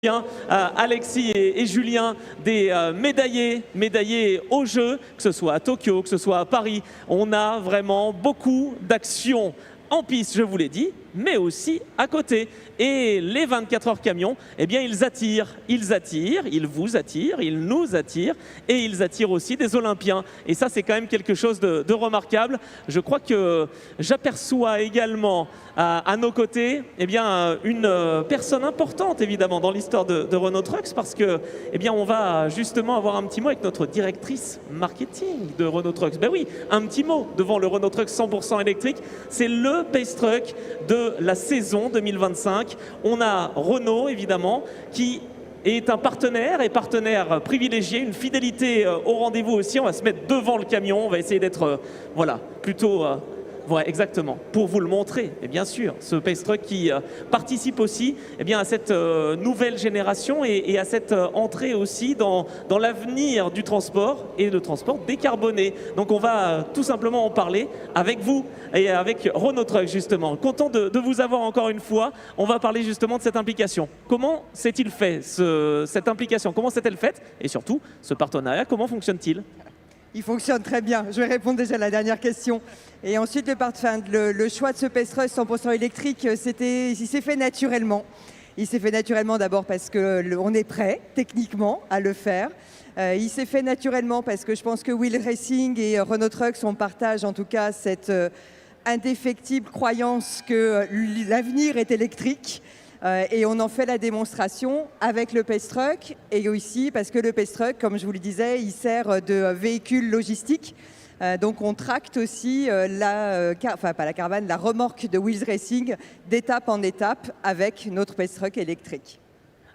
Bien, Alexis et Julien, des médaillés aux Jeux, que ce soit à Tokyo, que ce soit à Paris. On a vraiment beaucoup d'actions en piste, je vous l'ai dit, mais aussi à côté. Et les 24 heures camions, eh bien, ils vous attirent, ils nous attirent, et ils attirent aussi des Olympiens. Et ça, c'est quand même quelque chose de remarquable. Je crois que j'aperçois également à nos côtés, eh bien, une personne importante, évidemment, dans l'histoire de Renault Trucks, parce que, eh bien, on va justement avoir un petit mot avec notre directrice marketing de Renault Trucks. Ben oui, un petit mot devant le Renault Trucks 100% électrique. C'est le Pace Truck de la saison 2025. On a Renault, évidemment, qui est un partenaire et partenaire privilégié, une fidélité au rendez-vous aussi. On va se mettre devant le camion, on va essayer d'être voilà, plutôt... Ouais, exactement, pour vous le montrer. Et bien sûr, ce Pace Truck qui participe aussi eh bien, à cette nouvelle génération et à cette entrée aussi dans l'avenir du transport et le transport décarboné. Donc on va tout simplement en parler avec vous et avec Renault Trucks justement. Content de vous avoir encore une fois. On va parler justement de cette implication. Comment s'est-il fait cette implication? Comment s'est-elle faite? Et surtout, ce partenariat, comment fonctionne-t-il? Il fonctionne très bien. Je vais répondre déjà à la dernière question. Et ensuite, le choix de ce Pace Truck 100% électrique, il s'est fait naturellement. Il s'est fait naturellement d'abord parce qu'on est prêt techniquement à le faire. Il s'est fait naturellement parce que je pense que Wheels Racing et Renault Trucks, on partage en tout cas cette indéfectible croyance que l'avenir est électrique. Et on en fait la démonstration avec le Pace Truck et aussi parce que le Pace Truck, comme je vous le disais, il sert de véhicule logistique. Donc on tracte aussi la remorque de Wheels Racing d'étape en étape avec notre Pace Truck électrique.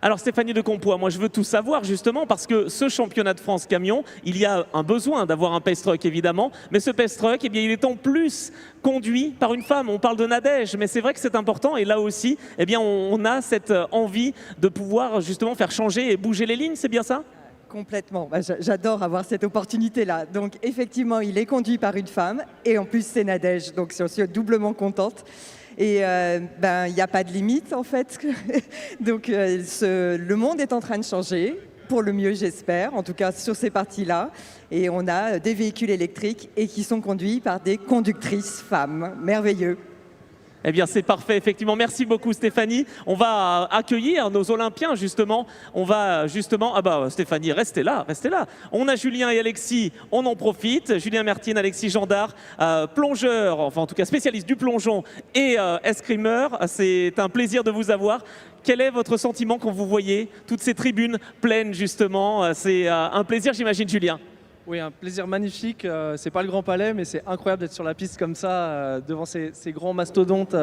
Alors Stéphanie de Compoix, moi je veux tout savoir justement parce que ce championnat de France camion, il y a un besoin d'avoir un Pace Truck évidemment, mais ce Pace Truck, eh bien, il est en plus conduit par une femme. On parle de Nadège, mais c'est vrai que c'est important et là aussi, eh bien, on a cette envie de pouvoir justement faire changer et bouger les lignes, c'est bien ça ? Complètement, j'adore avoir cette opportunité-là. Donc effectivement, il est conduit par une femme et en plus c'est Nadège, donc je suis doublement contente. Et il n'y a pas de limite en fait. Donc le monde est en train de changer, pour le mieux j'espère, en tout cas sur ces parties-là. Et on a des véhicules électriques et qui sont conduits par des conductrices femmes. Merveilleux. Eh bien, c'est parfait, effectivement. Merci beaucoup, Stéphanie. On va accueillir nos Olympiens, justement. On va justement... Ah bah, Stéphanie, restez là, restez là. On a Julien et Alexis, on en profite. Julien Mertine, Alexis Gendard, plongeur, enfin en tout cas spécialiste du plongeon et escrimeur. C'est un plaisir de vous avoir. Quel est votre sentiment quand vous voyez toutes ces tribunes pleines, justement? C'est un plaisir, j'imagine, Julien. Oui, un plaisir magnifique. C'est pas le Grand Palais, mais c'est incroyable d'être sur la piste comme ça, devant ces grands mastodontes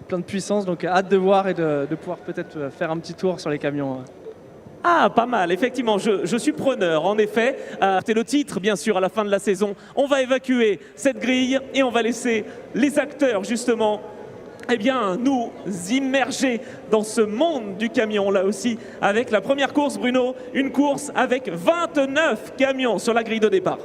pleins de puissance. Donc hâte de voir et de pouvoir peut-être faire un petit tour sur les camions. Ah, pas mal, effectivement, je suis preneur, en effet. C'est le titre, bien sûr, à la fin de la saison. On va évacuer cette grille et on va laisser les acteurs, justement, eh bien, nous immerger dans ce monde du camion, là aussi, avec la première course, Bruno, une course avec 29 camions sur la grille de départ.